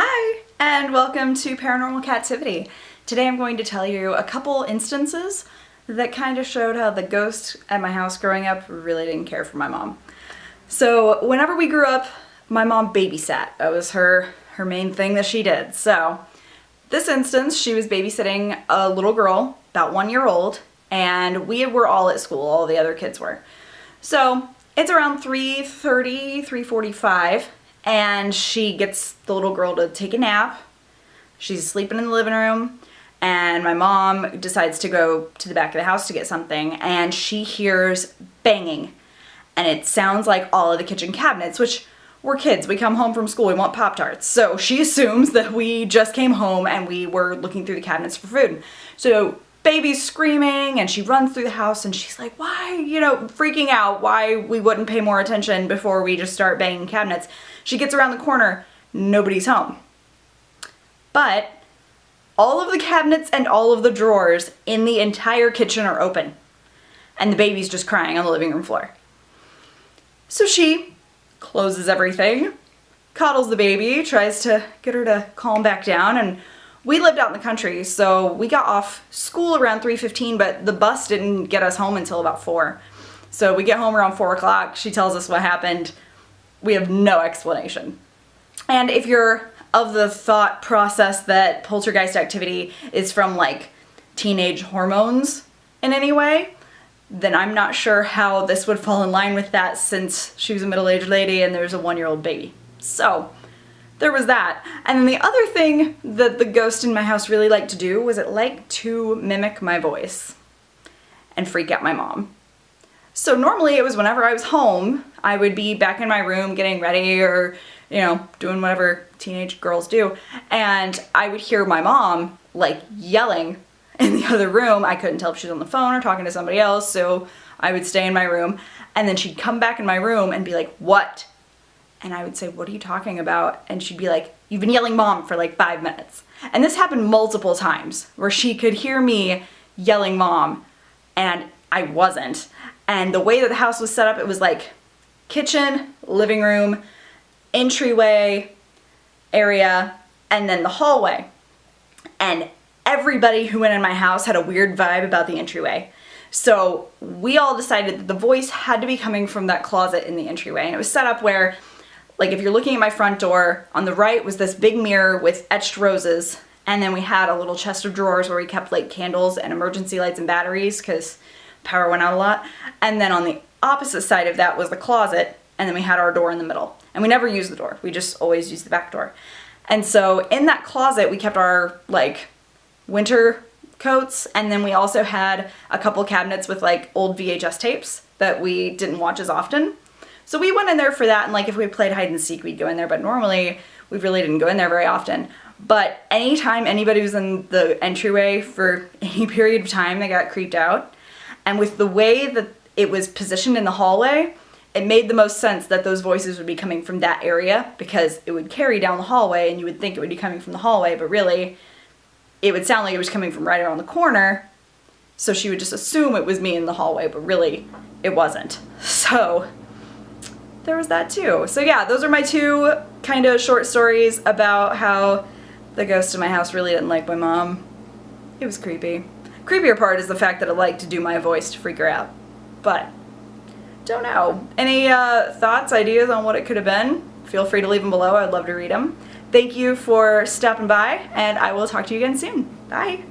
Hi, and welcome to Paranormal Cativity. Today I'm going to tell you a couple instances that kind of showed how the ghost at my house growing up really didn't care for my mom. So whenever we grew up, my mom babysat. That was her main thing that she did. So this instance, she was babysitting a little girl, about 1 year old, and we were all at school, all the other kids were. So it's around 3:30, 3:45, and she gets the little girl to take a nap. She's sleeping in the living room, and my mom decides to go to the back of the house to get something, and she hears banging, and it sounds like all of the kitchen cabinets, which we're kids, we come home from school, we want Pop-Tarts. So she assumes that we just came home and we were looking through the cabinets for food. So baby's screaming and she runs through the house and she's like, why, freaking out why we wouldn't pay more attention before we just start banging cabinets. She gets around the corner, nobody's home. But all of the cabinets and all of the drawers in the entire kitchen are open. And the baby's just crying on the living room floor. So she closes everything, coddles the baby, tries to get her to calm back down, and we lived out in the country, so we got off school around 3:15, but the bus didn't get us home until about 4. So we get home around 4 o'clock, she tells us what happened. We have no explanation. And if you're of the thought process that poltergeist activity is from like teenage hormones in any way, then I'm not sure how this would fall in line with that, since she was a middle-aged lady and there's a 1-year-old baby. So there was that. And then the other thing that the ghost in my house really liked to do was it liked to mimic my voice and freak out my mom. So normally it was whenever I was home, I would be back in my room getting ready or, doing whatever teenage girls do, and I would hear my mom like yelling in the other room. I couldn't tell if she was on the phone or talking to somebody else, so I would stay in my room, and then she'd come back in my room and be like, what? And I would say, what are you talking about? And she'd be like, you've been yelling mom for like 5 minutes. And this happened multiple times where she could hear me yelling mom and I wasn't. And the way that the house was set up, it was like kitchen, living room, entryway area, and then the hallway. And everybody who went in my house had a weird vibe about the entryway. So we all decided that the voice had to be coming from that closet in the entryway. And it was set up where, like, if you're looking at my front door, on the right was this big mirror with etched roses, and then we had a little chest of drawers where we kept like candles and emergency lights and batteries because power went out a lot. And then on the opposite side of that was the closet, and then we had our door in the middle. And we never used the door, we just always used the back door. And so in that closet we kept our like winter coats, and then we also had a couple cabinets with like old VHS tapes that we didn't watch as often. So we went in there for that, and like if we played hide and seek, we'd go in there, but normally we really didn't go in there very often. But anytime anybody was in the entryway for any period of time, they got creeped out. And with the way that it was positioned in the hallway, it made the most sense that those voices would be coming from that area, because it would carry down the hallway and you would think it would be coming from the hallway, but really it would sound like it was coming from right around the corner. So she would just assume it was me in the hallway, but really it wasn't. So there was that too. So yeah, those are my two kind of short stories about how the ghost in my house really didn't like my mom. It was creepy. Creepier part is the fact that it liked to do my voice to freak her out. But don't know. Any thoughts, ideas on what it could have been? Feel free to leave them below. I'd love to read them. Thank you for stopping by, and I will talk to you again soon. Bye.